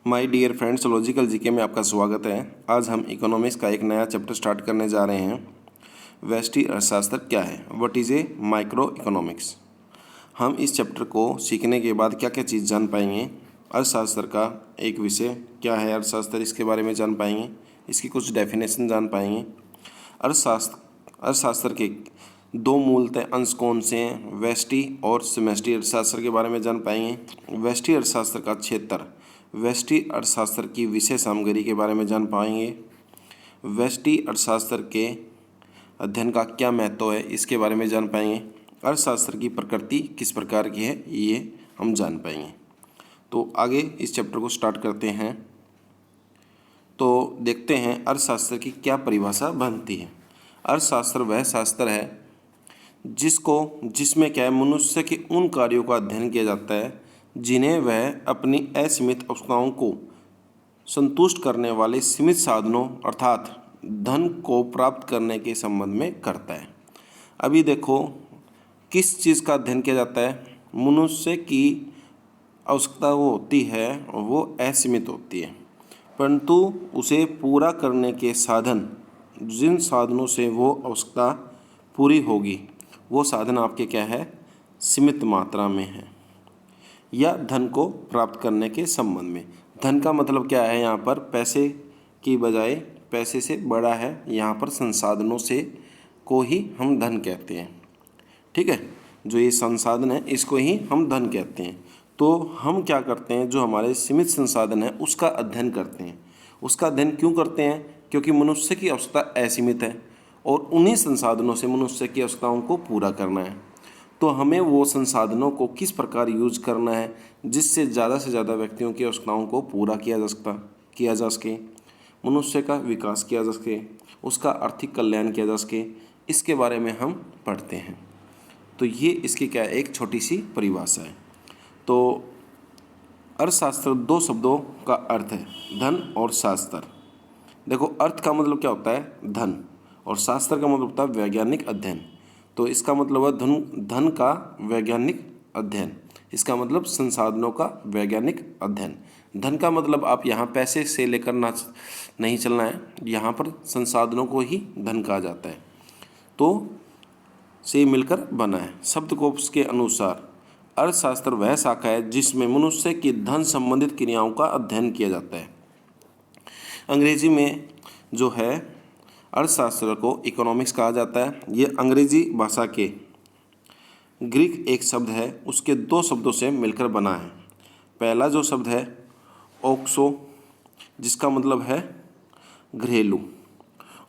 My dear friends, logical GK में आपका स्वागत है। आज हम इकोनॉमिक्स का एक नया चैप्टर स्टार्ट करने जा रहे हैं। व्यष्टि अर्थशास्त्र क्या है, what is a micro economics. हम इस चैप्टर को सीखने के बाद क्या क्या चीज़ जान पाएंगे। अर्थशास्त्र का एक विषय क्या है अर्थशास्त्र, इसके बारे में जान पाएंगे। इसकी कुछ डेफिनेशन जान पाएंगे। अर्थशास्त्र के दो मूलतः अंश कौन से हैं, व्यष्टि और समष्टि अर्थशास्त्र के बारे में जान पाएंगे। व्यष्टि अर्थशास्त्र का क्षेत्र, व्यष्टि अर्थशास्त्र की विषय सामग्री के बारे में जान पाएंगे। व्यष्टि अर्थशास्त्र के अध्ययन का क्या महत्व है, इसके बारे में जान पाएंगे। अर्थशास्त्र की प्रकृति किस प्रकार की है, ये हम जान पाएंगे। तो आगे इस चैप्टर को स्टार्ट करते हैं। तो देखते हैं अर्थशास्त्र की क्या परिभाषा बनती है। अर्थशास्त्र वह शास्त्र है जिसमें क्या है, मनुष्य के उन कार्यों का अध्ययन किया जाता है जिन्हें वह अपनी असीमित आवश्यकताओं को संतुष्ट करने वाले सीमित साधनों अर्थात धन को प्राप्त करने के संबंध में करता है। अभी देखो किस चीज़ का अध्ययन किया जाता है। मनुष्य की आवश्यकता वो होती है, वो असीमित होती है, परंतु उसे पूरा करने के साधन, जिन साधनों से वो आवश्यकता पूरी होगी वो साधन आपके क्या है, सीमित मात्रा में है, या धन को प्राप्त करने के संबंध में। धन का मतलब क्या है, यहाँ पर पैसे की बजाय पैसे से बड़ा है, यहाँ पर संसाधनों से को ही हम धन कहते हैं। ठीक है, जो ये संसाधन है इसको ही हम धन कहते हैं। तो हम क्या करते हैं, जो हमारे सीमित संसाधन है उसका अध्ययन करते हैं। उसका अध्ययन क्यों करते हैं, क्योंकि मनुष्य की आवश्यकता असीमित है और उन्हीं संसाधनों से मनुष्य की आवश्यकताओं को पूरा करना है। तो हमें वो संसाधनों को किस प्रकार यूज करना है जिससे ज़्यादा से ज़्यादा व्यक्तियों की आवश्यकताओं को पूरा किया जा सके, मनुष्य का विकास किया जा सके, उसका आर्थिक कल्याण किया जा सके, इसके बारे में हम पढ़ते हैं। तो ये इसकी क्या है, एक छोटी सी परिभाषा है। तो अर्थशास्त्र दो शब्दों का अर्थ है, धन और शास्त्र। देखो अर्थ का मतलब क्या होता है, धन, और शास्त्र का मतलब होता है वैज्ञानिक अध्ययन। तो इसका मतलब है धन का वैज्ञानिक अध्ययन, इसका मतलब संसाधनों का वैज्ञानिक अध्ययन। धन का मतलब आप यहाँ पैसे से लेकर नहीं चलना है, यहाँ पर संसाधनों को ही धन कहा जाता है। तो से मिलकर बना है। शब्दकोश के अनुसार अर्थशास्त्र वह शाखा है जिसमें मनुष्य की धन संबंधित क्रियाओं का अध्ययन किया जाता है। अंग्रेजी में जो है अर्थशास्त्र को इकोनॉमिक्स कहा जाता है। ये अंग्रेजी भाषा के ग्रीक एक शब्द है, उसके दो शब्दों से मिलकर बना है। पहला जो शब्द है ओक्सो, जिसका मतलब है घरेलू,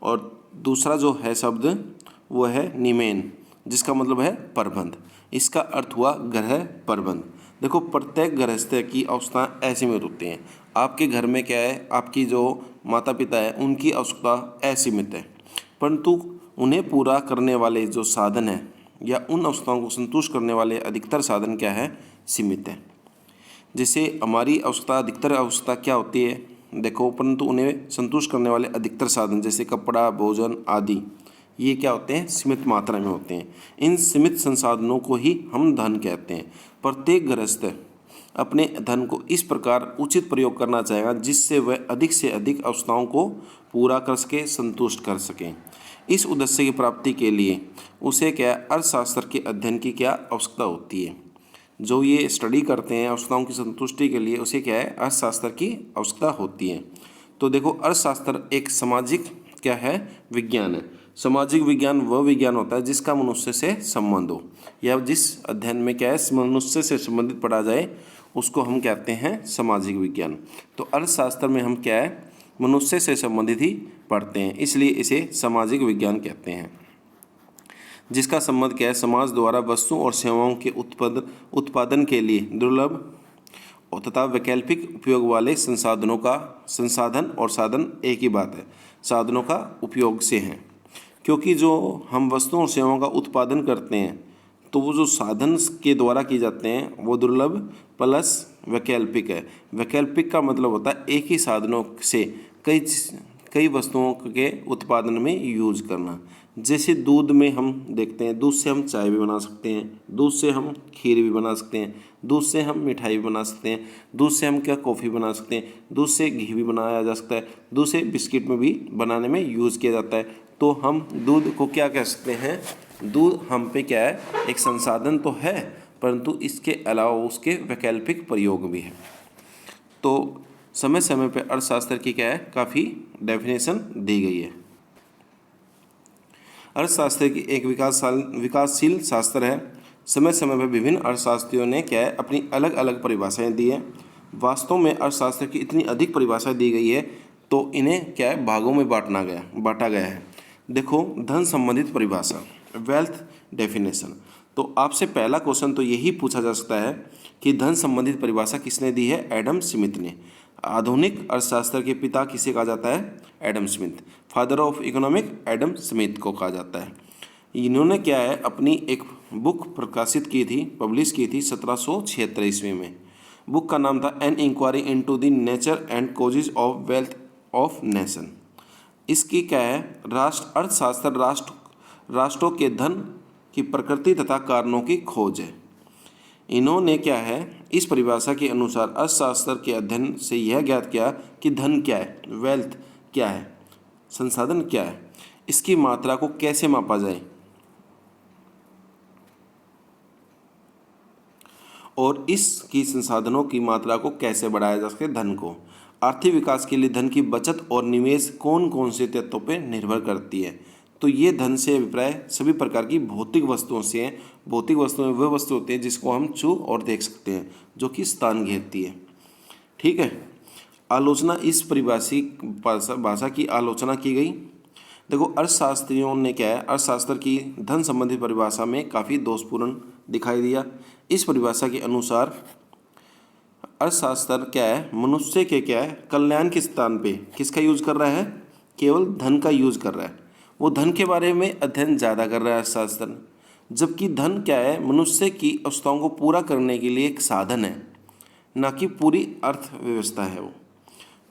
और दूसरा जो है शब्द वो है निमेन, जिसका मतलब है प्रबंध। इसका अर्थ हुआ गृह प्रबंध। देखो प्रत्येक गृहस्थ की आवश्यकताएं असीमित होती हैं। आपके घर में क्या है, आपकी जो माता पिता है उनकी आवश्यकता असीमित है, परंतु उन्हें पूरा करने वाले जो साधन है या उन आवश्यकताओं को संतुष्ट करने वाले अधिकतर साधन क्या है, सीमित है। जैसे हमारी आवश्यकता अधिकतर आवश्यकता क्या होती है, देखो, परंतु उन्हें संतुष्ट करने वाले अधिकतर साधन जैसे कपड़ा, भोजन आदि, ये क्या होते हैं, सीमित मात्रा में होते हैं। इन सीमित संसाधनों को ही हम धन कहते हैं। प्रत्येक गृहस्थ अपने धन को इस प्रकार उचित प्रयोग करना चाहेगा जिससे वह अधिक से अधिक आवश्यकताओं को पूरा कर सके, संतुष्ट कर सके। इस उद्देश्य की प्राप्ति के लिए उसे क्या, अर्थशास्त्र के अध्ययन की क्या आवश्यकता होती है। जो ये स्टडी करते हैं आवश्यकताओं की संतुष्टि के लिए, उसे क्या है, अर्थशास्त्र की आवश्यकता होती है। तो देखो अर्थशास्त्र एक सामाजिक क्या है, विज्ञान है। सामाजिक विज्ञान वह विज्ञान होता है जिसका मनुष्य से संबंध हो, या जिस अध्ययन में क्या है मनुष्य से संबंधित पढ़ा जाए उसको हम कहते हैं सामाजिक विज्ञान। तो अर्थशास्त्र में हम क्या है, मनुष्य से संबंधित ही पढ़ते हैं, इसलिए इसे सामाजिक विज्ञान कहते हैं। जिसका संबंध क्या है, समाज द्वारा वस्तुओं और सेवाओं के उत्पादन के लिए दुर्लभ तथा वैकल्पिक उपयोग वाले संसाधन और साधन एक ही बात है, साधनों का उपयोग से हैं। क्योंकि जो हम वस्तुओं और सेवाओं का उत्पादन करते हैं तो वो जो साधन के द्वारा किए जाते हैं वो दुर्लभ प्लस वैकल्पिक है। वैकल्पिक का मतलब होता है एक ही साधनों से कई वस्तुओं के उत्पादन में यूज करना। जैसे दूध में हम देखते हैं, दूध से हम चाय भी बना सकते हैं, दूध से हम खीर भी बना सकते हैं, दूध से हम मिठाई बना सकते हैं, दूध से हम क्या कॉफ़ी बना सकते हैं, दूध से घी भी बनाया जा सकता है, दूध से बिस्किट में भी बनाने में यूज़ किया जाता है। तो हम दूध को क्या कह सकते हैं, दूध हम पे क्या है, एक संसाधन तो है, परंतु इसके अलावा उसके वैकल्पिक प्रयोग भी है। तो समय समय पर अर्थशास्त्र की क्या है, काफ़ी डेफिनेशन दी गई है। अर्थशास्त्र की एक विकासशील शास्त्र है। समय समय पर विभिन्न अर्थशास्त्रियों ने क्या है, अपनी अलग अलग परिभाषाएं दी हैं। वास्तव में अर्थशास्त्र की इतनी अधिक परिभाषा दी गई है तो इन्हें क्या है, भागों में बांटा गया है। देखो, धन संबंधित परिभाषा, वेल्थ डेफिनेशन। तो आपसे पहला क्वेश्चन तो यही पूछा जा सकता है कि धन संबंधित परिभाषा किसने दी है? एडम स्मिथ ने। आधुनिक अर्थशास्त्र के पिता किसे कहा जाता है? Adam Smith. Father of economic Adam Smith को कहा जाता है। इन्होंने क्या है, अपनी एक बुक प्रकाशित की थी, पब्लिश की थी 1776 ईस्वी में। बुक का नाम था an inquiry into the nature and causes of wealth of nation. इसकी क्या है, अर्थशास्त्र राष्ट्रों के धन की प्रकृति तथा कारणों की खोज है। इन्होंने क्या है, इस परिभाषा के अनुसार अर्थशास्त्र के अध्ययन से यह ज्ञात किया कि धन क्या है, वेल्थ क्या है, संसाधन क्या है, इसकी मात्रा को कैसे मापा जाए और इसकी संसाधनों की मात्रा को कैसे बढ़ाया जा सके। धन को आर्थिक विकास के लिए धन की बचत और निवेश कौन कौन से तत्वों पर निर्भर करती है? तो ये धन से अभिप्राय सभी प्रकार की भौतिक वस्तुओं से है। भौतिक वस्तुएं वह वस्तु होती है जिसको हम छू और देख सकते हैं, जो कि स्थान घेरती है। ठीक है। आलोचना, इस परिभाषिक भाषा की आलोचना की गई। देखो, अर्थशास्त्रियों ने क्या है, अर्थशास्त्र की धन संबंधी परिभाषा में काफ़ी दोषपूर्ण दिखाई दिया। इस परिभाषा के अनुसार अर्थशास्त्र क्या है, मनुष्य के क्या है, कल्याण के स्थान पे किसका यूज कर रहा है? केवल धन का यूज कर रहा है। वो धन के बारे में अध्ययन ज़्यादा कर रहा है अर्थशास्त्र, जबकि धन क्या है, मनुष्य की आवश्यकताओं को पूरा करने के लिए एक साधन है, ना कि पूरी अर्थव्यवस्था है वो।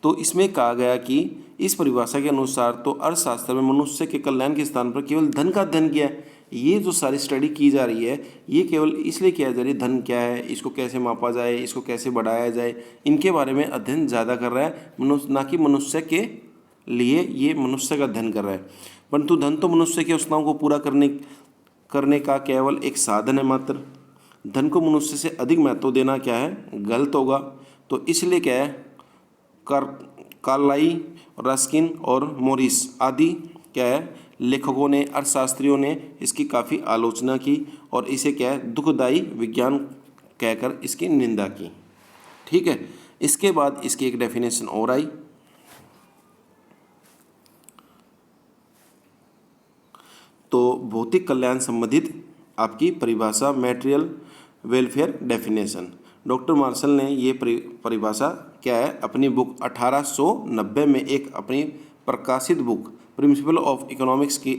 तो इसमें कहा गया कि इस परिभाषा के अनुसार तो अर्थशास्त्र में मनुष्य के कल्याण के स्थान पर केवल धन का अध्ययन किया है। ये जो सारी स्टडी की जा रही है, ये केवल इसलिए किया जा रही है, धन क्या है, इसको कैसे मापा जाए, इसको कैसे बढ़ाया जाए, इनके बारे में अध्ययन ज़्यादा कर रहा है मनुष्य, ना कि मनुष्य के लिए ये मनुष्य का अध्ययन कर रहा है। परंतु धन तो मनुष्य की आवश्यकताओं को पूरा करने का केवल एक साधन है मात्र। धन को मनुष्य से अधिक महत्व देना क्या है, गलत होगा। तो इसलिए क्या है, कार्लाइल, रस्किन और मोरिस आदि क्या है, लेखकों ने, अर्थशास्त्रियों ने इसकी काफ़ी आलोचना की और इसे क्या है, दुखदायी विज्ञान कहकर इसकी निंदा की। ठीक है। इसके बाद इसकी एक डेफिनेशन और आई। तो भौतिक कल्याण संबंधित आपकी परिभाषा, material welfare definition. Doctor Marshall ने ये परिभाषा क्या है, अपनी बुक 1890 में एक अपनी प्रकाशित बुक प्रिंसिपल ऑफ इकोनॉमिक्स की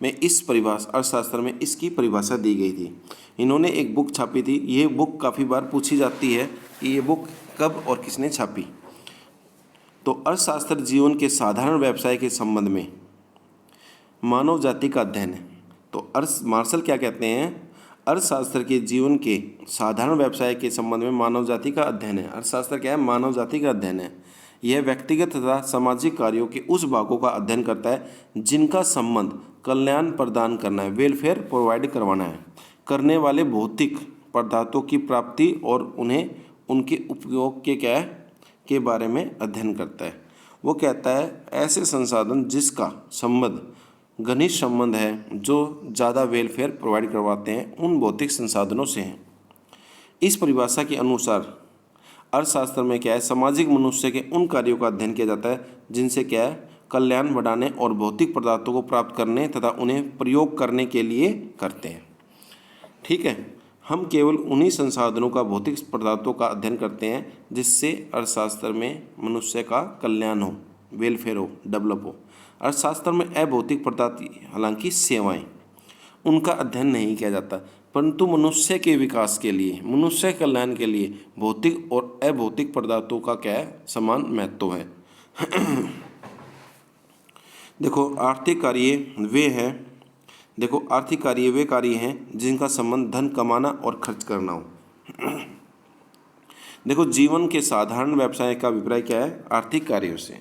में इस परिभाषा, अर्थशास्त्र में इसकी परिभाषा दी गई थी। इन्होंने एक बुक छापी थी। ये बुक काफ़ी बार पूछी जाती है कि ये बुक कब और किसने छापी। तो अर्थशास्त्र जीवन के साधारण व्यवसाय के संबंध में मानव जाति का अध्ययन है। तो मार्शल क्या कहते हैं, अर्थशास्त्र के जीवन के साधारण व्यवसाय के संबंध में मानव जाति का अध्ययन है। अर्थशास्त्र क्या है, मानव जाति का अध्ययन है। यह व्यक्तिगत तथा सामाजिक कार्यों के उस भागों का अध्ययन करता है जिनका संबंध कल्याण प्रदान करना है, वेलफेयर प्रोवाइड करवाना है, करने वाले भौतिक पदार्थों की प्राप्ति और उन्हें उनके उपयोग के बारे में अध्ययन करता है। वो कहता है ऐसे संसाधन जिसका संबंध घनिष्ठ संबंध है, जो ज़्यादा वेलफेयर प्रोवाइड करवाते हैं, उन भौतिक संसाधनों से हैं। इस परिभाषा के अनुसार अर्थशास्त्र में क्या है, सामाजिक मनुष्य के उन कार्यों का अध्ययन किया जाता है जिनसे क्या है, कल्याण बढ़ाने और भौतिक पदार्थों को प्राप्त करने तथा उन्हें प्रयोग करने के लिए करते हैं। ठीक है। हम केवल उन्हीं संसाधनों का, भौतिक पदार्थों का अध्ययन करते हैं जिससे अर्थशास्त्र में मनुष्य का कल्याण हो, वेलफेयर हो, डेवलप हो। अर्थशास्त्र में अभौतिक पदार्थ, हालांकि सेवाएं, उनका अध्ययन नहीं किया जाता, परंतु मनुष्य के विकास के लिए, मनुष्य के कल्याण के लिए भौतिक और अभौतिक पदार्थों का क्या है, समान महत्व है। देखो, आर्थिक कार्य वे कार्य हैं जिनका संबंध धन कमाना और खर्च करना हो। देखो, जीवन के साधारण व्यवसाय का अभिप्राय क्या है? आर्थिक कार्यों से।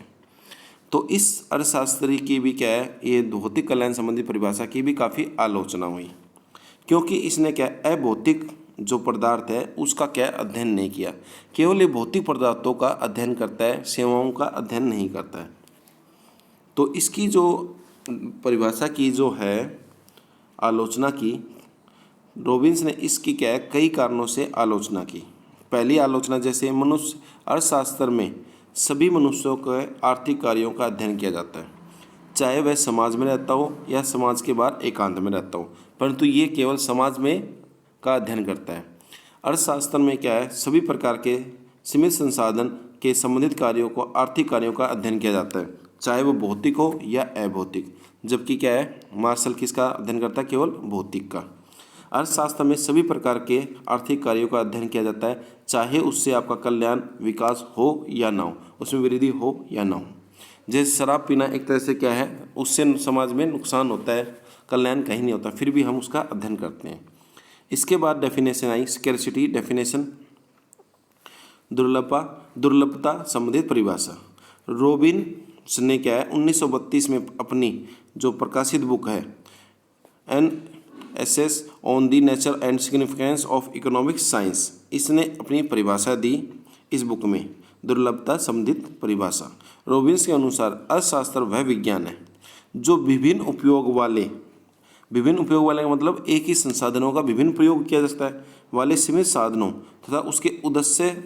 तो इस अर्थशास्त्री की भी क्या है, ये भौतिक कल्याण संबंधी परिभाषा की भी काफ़ी आलोचना हुई, क्योंकि इसने क्या अभौतिक जो पदार्थ है उसका क्या अध्ययन नहीं किया, केवल ये भौतिक पदार्थों का अध्ययन करता है, सेवाओं का अध्ययन नहीं करता है। तो इसकी जो परिभाषा की जो है आलोचना की, रॉबिन्स ने इसकी क्या है कई कारणों से आलोचना की। पहली आलोचना, जैसे मनुष्य अर्थशास्त्र में सभी मनुष्यों के आर्थिक कार्यों का अध्ययन किया जाता है, चाहे वह समाज में रहता हो या समाज के बाहर एकांत में रहता हो, परंतु ये केवल समाज में का अध्ययन करता है। अर्थशास्त्र में क्या है, सभी प्रकार के सीमित संसाधन के संबंधित कार्यों को, आर्थिक कार्यों का अध्ययन किया जाता है, चाहे वो भौतिक हो या अभौतिक। जबकि क्या है, मार्शल किसका अध्ययन करता है? केवल भौतिक का। अर्थशास्त्र में सभी प्रकार के आर्थिक कार्यों का अध्ययन किया जाता है, चाहे उससे आपका कल्याण, विकास हो या ना हो, उसमें वृद्धि हो या ना हो। जैसे शराब पीना एक तरह से क्या है, उससे समाज में नुकसान होता है, कल्याण कहीं नहीं होता, फिर भी हम उसका अध्ययन करते हैं। इसके बाद डेफिनेशन आई, स्कैर्सिटी डेफिनेशन, दुर्लभता संबंधित परिभाषा। रॉबिन्स ने क्या है 1932 में अपनी जो प्रकाशित बुक है an essay on the nature and significance of economic science, इसने अपनी परिभाषा दी इस बुक में, दुर्लभता संबंधित परिभाषा। रॉबिन्स के अनुसार अर्थशास्त्र वह विज्ञान है जो विभिन्न उपयोग वाले का मतलब एक ही संसाधनों का विभिन्न प्रयोग किया जा सकता है वाले सीमित साधनों तथा उसके उद्देश्य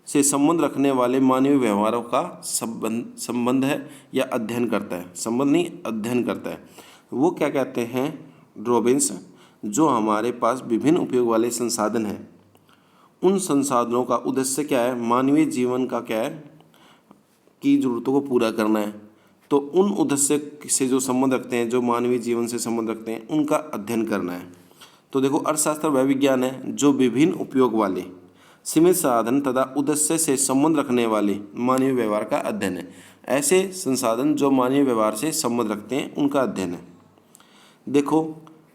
से संबंध रखने वाले मानवीय व्यवहारों का संबंध है या अध्ययन करता है, संबंध नहीं अध्ययन करता है। वो क्या कहते हैं रॉबिन्स, जो हमारे पास विभिन्न उपयोग वाले संसाधन हैं, उन संसाधनों का उद्देश्य क्या है? मानवीय जीवन का क्या है की जरूरतों को पूरा करना है। तो उन उद्देश्य से जो संबंध रखते हैं, जो मानवीय जीवन से संबंध रखते हैं, उनका अध्ययन करना है। तो देखो, अर्थशास्त्र वह विज्ञान है जो विभिन्न उपयोग वाले सीमित साधन तथा उद्देश्य से संबंध रखने वाले मानवीय व्यवहार का अध्ययन है। ऐसे संसाधन जो मानवीय व्यवहार से संबंध रखते हैं, उनका अध्ययन है। देखो,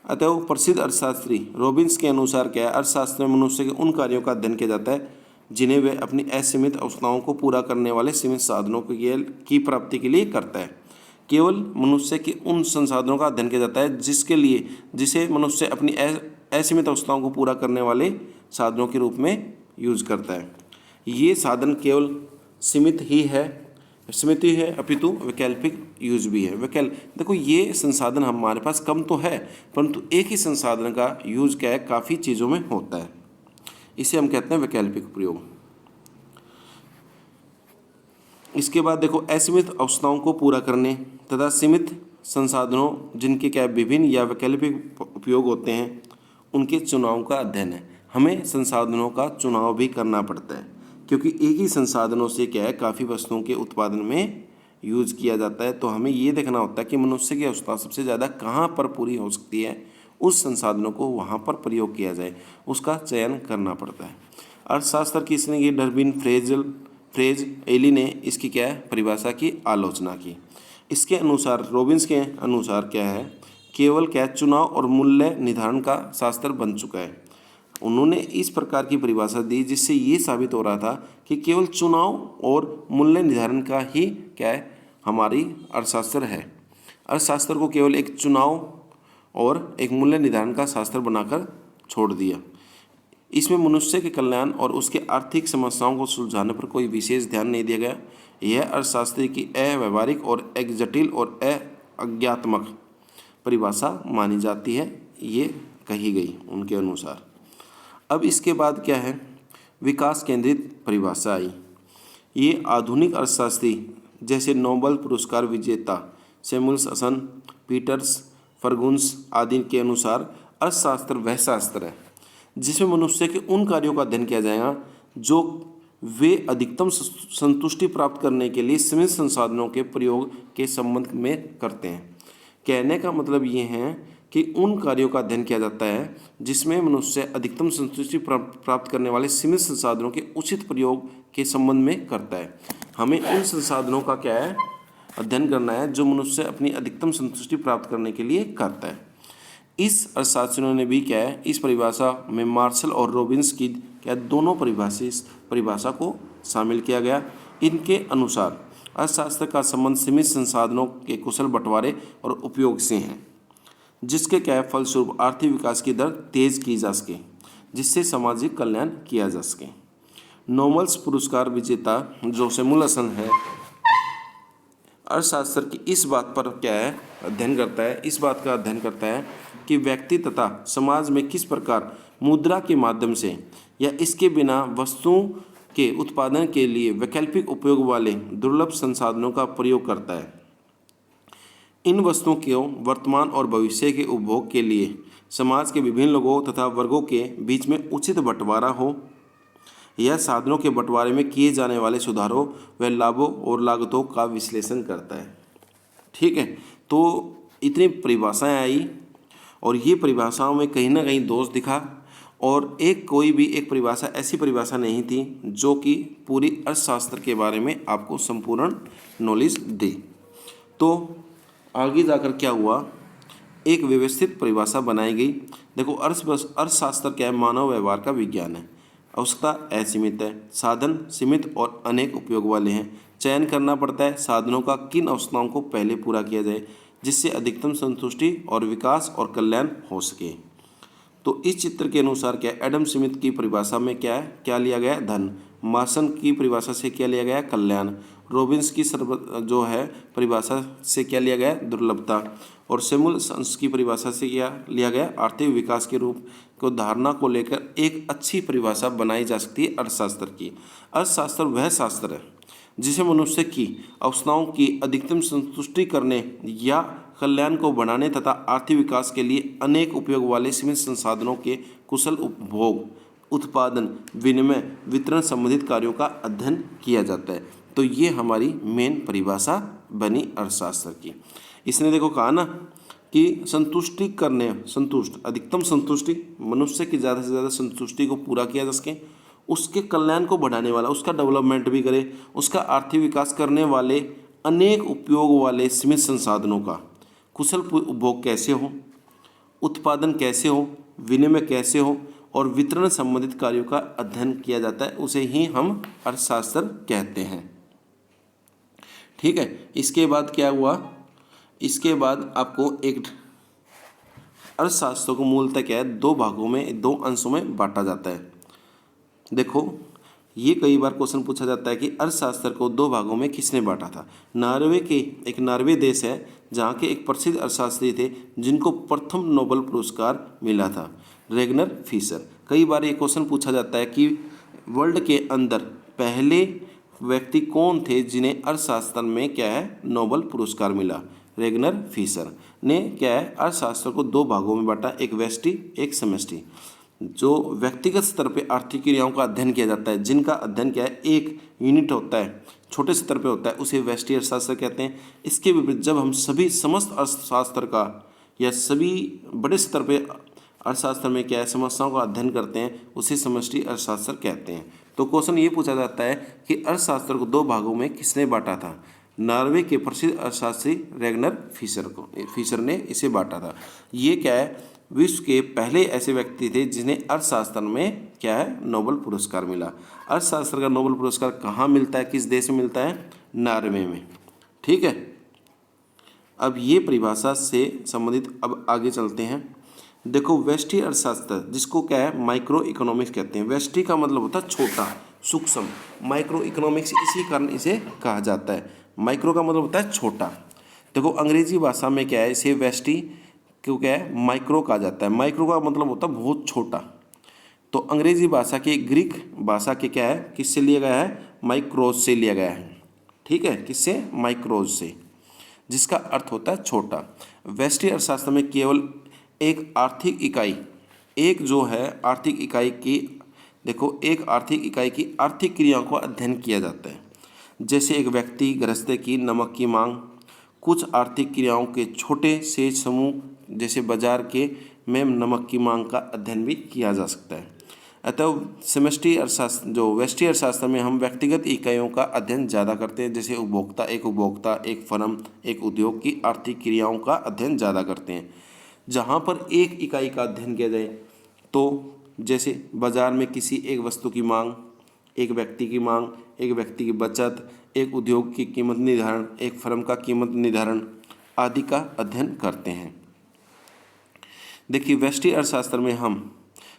अतः प्रसिद्ध अर्थशास्त्री रॉबिन्स के अनुसार क्या है, अर्थशास्त्र में मनुष्य के उन कार्यों का अध्ययन किया जाता है जिन्हें वह अपनी असीमित आवश्यकताओं को पूरा करने वाले सीमित साधनों की प्राप्ति के लिए करता है। केवल मनुष्य के उन संसाधनों का अध्ययन किया जाता है जिसे मनुष्य अपनी असीमित आवश्यकताओं को पूरा करने वाले साधनों के रूप में यूज करता है। ये साधन केवल सीमित ही है अपितु वैकल्पिक यूज भी है। देखो, ये संसाधन हमारे पास कम तो है, परंतु एक ही संसाधन का यूज क्या है, काफ़ी चीज़ों में होता है। इसे हम कहते हैं वैकल्पिक प्रयोग। इसके बाद देखो, असीमित आवश्यकताओं को पूरा करने तथा सीमित संसाधनों जिनके क्या विभिन्न या वैकल्पिक उपयोग होते हैं, उनके चुनाव का अध्ययन है। हमें संसाधनों का चुनाव भी करना पड़ता है, क्योंकि एक ही संसाधनों से क्या है काफ़ी वस्तुओं के उत्पादन में यूज किया जाता है। तो हमें ये देखना होता है कि मनुष्य की आवश्यकता सबसे ज़्यादा कहाँ पर पूरी हो सकती है, उस संसाधनों को वहाँ पर प्रयोग किया जाए, उसका चयन करना पड़ता है। अर्थशास्त्र की इसने ये डर्बिन फ्रेज एली ने इसकी क्या है परिभाषा की आलोचना की। इसके अनुसार, रॉबिन्स के अनुसार क्या है, केवल क्या चुनाव और मूल्य निर्धारण का शास्त्र बन चुका है। उन्होंने इस प्रकार की परिभाषा दी जिससे ये साबित हो रहा था कि केवल चुनाव और मूल्य निर्धारण का ही क्या है हमारी अर्थशास्त्र है। अर्थशास्त्र को केवल एक चुनाव और एक मूल्य निर्धारण का शास्त्र बनाकर छोड़ दिया। इसमें मनुष्य के कल्याण और उसके आर्थिक समस्याओं को सुलझाने पर कोई विशेष ध्यान नहीं दिया गया। यह अर्थशास्त्र की अव्यवहारिक और एक जटिल और अज्ञात्मक परिभाषा मानी जाती है, ये कही गई उनके अनुसार। अब इसके बाद क्या है, विकास केंद्रित परिभाषा आई। ये आधुनिक अर्थशास्त्री जैसे नोबेल पुरस्कार विजेता सैमुअल्सन, पीटर्स, फर्गुस आदि के अनुसार अर्थशास्त्र वह शास्त्र है जिसमें मनुष्य के उन कार्यों का अध्ययन किया जाएगा जो वे अधिकतम संतुष्टि प्राप्त करने के लिए सीमित संसाधनों के प्रयोग के संबंध में करते हैं। कहने का मतलब ये है कि उन कार्यों का अध्ययन किया जाता है जिसमें मनुष्य अधिकतम संतुष्टि प्राप्त करने वाले सीमित संसाधनों के उचित प्रयोग के संबंध में करता है। हमें उन संसाधनों का क्या है अध्ययन करना है जो मनुष्य अपनी अधिकतम संतुष्टि प्राप्त करने के लिए करता है। इस अर्थशास्त्रियों ने भी क्या है, इस परिभाषा में मार्शल और रॉबिन्स की क्या दोनों परिभाषा को शामिल किया गया। इनके अनुसार अर्थशास्त्र का संबंध सीमित संसाधनों के कुशल बंटवारे और उपयोग से है, जिसके क्या है फलस्वरूप आर्थिक विकास की दर तेज की जा सके, जिससे सामाजिक कल्याण किया जा सके। नोबेल पुरस्कार विजेता जोसे मुलसन है अर्थशास्त्र की इस बात पर क्या है अध्ययन करता है, इस बात का अध्ययन करता है कि व्यक्ति तथा समाज में किस प्रकार मुद्रा के माध्यम से या इसके बिना वस्तुओं के उत्पादन के लिए वैकल्पिक उपयोग वाले दुर्लभ संसाधनों का प्रयोग करता है। इन वस्तुओं के वर्तमान और भविष्य के उपभोग के लिए समाज के विभिन्न लोगों तथा वर्गों के बीच में उचित बंटवारा हो, यह साधनों के बंटवारे में किए जाने वाले सुधारों व लाभों और लागतों का विश्लेषण करता है। ठीक है, तो इतनी परिभाषाएं आई और ये परिभाषाओं में कहीं ना कहीं दोष दिखा, और कोई भी एक परिभाषा ऐसी परिभाषा नहीं थी जो कि पूरी अर्थशास्त्र के बारे में आपको संपूर्ण नॉलेज दे। तो आगे जाकर क्या हुआ, एक व्यवस्थित परिभाषा बनाई गई। देखो, अर्थशास्त्र क्या है, मानव व्यवहार का विज्ञान है। आवश्यकता असीमित है, साधन सीमित और अनेक उपयोग वाले हैं। चयन करना पड़ता है साधनों का, किन आवश्यकताओं को पहले पूरा किया जाए जिससे अधिकतम संतुष्टि और विकास और कल्याण हो सके। तो इस चित्र के अनुसार क्या एडम स्मिथ की परिभाषा में क्या लिया गया, धन। मार्सन की परिभाषा से क्या लिया गया, कल्याण। रॉबिन्स की जो है परिभाषा से क्या लिया गया, दुर्लभता। और सैमुअल्सन की परिभाषा से क्या लिया गया, आर्थिक विकास के रूप को धारणा को लेकर एक अच्छी परिभाषा बनाई जा सकती है अर्थशास्त्र की। अर्थशास्त्र वह शास्त्र है जिसे मनुष्य की आवश्यकताओं की अधिकतम संतुष्टि करने या कल्याण को बढ़ाने तथा आर्थिक विकास के लिए अनेक उपयोग वाले सीमित संसाधनों के कुशल उपभोग, उत्पादन, विनिमय, वितरण संबंधित कार्यों का अध्ययन किया जाता है। तो ये हमारी मेन परिभाषा बनी अर्थशास्त्र की। इसने देखो कहा ना कि अधिकतम संतुष्टि, मनुष्य की ज़्यादा से ज़्यादा संतुष्टि को पूरा किया जा सके, उसके कल्याण को बढ़ाने वाला, उसका डेवलपमेंट भी करे, उसका आर्थिक विकास करने वाले अनेक उपयोग वाले सीमित संसाधनों का कुशल उपभोग कैसे हो, उत्पादन कैसे हो, विनिमय कैसे हो और वितरण संबंधित कार्यों का अध्ययन किया जाता है, उसे ही हम अर्थशास्त्र कहते हैं। ठीक है, इसके बाद क्या हुआ, इसके बाद आपको एक अर्थशास्त्र को मूलतः क्या है, दो अंशों में बांटा जाता है। देखो, ये कई बार क्वेश्चन पूछा जाता है कि अर्थशास्त्र को दो भागों में किसने बांटा था। नॉर्वे देश है जहाँ के एक प्रसिद्ध अर्थशास्त्री थे जिनको प्रथम नोबेल पुरस्कार मिला था, रेगनर फिशर। कई बार ये क्वेश्चन पूछा जाता है कि वर्ल्ड के अंदर पहले व्यक्ति कौन थे जिन्हें अर्थशास्त्र में क्या है नोबेल पुरस्कार मिला। रेगनर फिशर ने क्या है अर्थशास्त्र को दो भागों में बांटा, एक व्यष्टि एक समष्टि। जो व्यक्तिगत स्तर पे आर्थिक क्रियाओं का अध्ययन किया जाता है, जिनका अध्ययन क्या है एक यूनिट होता है, छोटे स्तर पे होता है, उसे व्यष्टि अर्थशास्त्र कहते हैं। इसके विपरीत जब हम समस्त अर्थशास्त्र का या सभी बड़े स्तर पे अर्थशास्त्र में क्या है समस्याओं का अध्ययन करते हैं, उसे समष्टि अर्थशास्त्र कहते हैं। तो क्वेश्चन ये पूछा जाता है कि अर्थशास्त्र को दो भागों में किसने बांटा था। नॉर्वे के प्रसिद्ध अर्थशास्त्री रेगनर फिशर ने इसे बांटा था। ये क्या है विश्व के पहले ऐसे व्यक्ति थे जिन्हें अर्थशास्त्र में क्या है नोबेल पुरस्कार मिला। अर्थशास्त्र का नोबेल पुरस्कार कहाँ मिलता है, किस देश में मिलता है, नॉर्वे में। ठीक है, अब ये परिभाषा से संबंधित अब आगे चलते हैं। देखो, व्यष्टि अर्थशास्त्र जिसको क्या है माइक्रो इकोनॉमिक्स कहते हैं। व्यष्टि का मतलब होता है छोटा, सूक्ष्म। माइक्रो इकोनॉमिक्स इसी कारण इसे कहा जाता है। माइक्रो का मतलब होता है छोटा। देखो, अंग्रेजी भाषा में क्या है इसे व्यष्टि क्यों क्या है माइक्रो कहा जाता है। माइक्रो का मतलब होता है बहुत छोटा। तो अंग्रेजी भाषा के ग्रीक भाषा के क्या है किससे लिया गया है, माइक्रोज से लिया गया है। ठीक है, किससे, माइक्रोज से, जिसका अर्थ होता है छोटा। व्यष्टि अर्थशास्त्र में केवल एक आर्थिक इकाई, एक जो है आर्थिक इकाई की, देखो एक आर्थिक इकाई की आर्थिक क्रियाओं का अध्ययन किया जाता है। जैसे एक व्यक्ति गृहस्थ की नमक की मांग, कुछ आर्थिक क्रियाओं के छोटे से समूह जैसे बाजार के में नमक की मांग का अध्ययन भी किया जा सकता है। अतः समष्टि अर्थशास्त्र जो व्यष्टि अर्थशास्त्र में हम व्यक्तिगत इकाइयों का अध्ययन ज़्यादा करते हैं, जैसे उपभोक्ता, एक फर्म, एक उद्योग की आर्थिक क्रियाओं का अध्ययन ज़्यादा करते हैं। जहाँ पर एक इकाई का अध्ययन किया जाए, तो जैसे बाजार में किसी एक वस्तु की मांग, एक व्यक्ति की मांग, एक व्यक्ति की बचत, एक उद्योग की कीमत निर्धारण, एक फर्म का कीमत निर्धारण आदि का अध्ययन करते हैं। देखिए, व्यष्टि अर्थशास्त्र में हम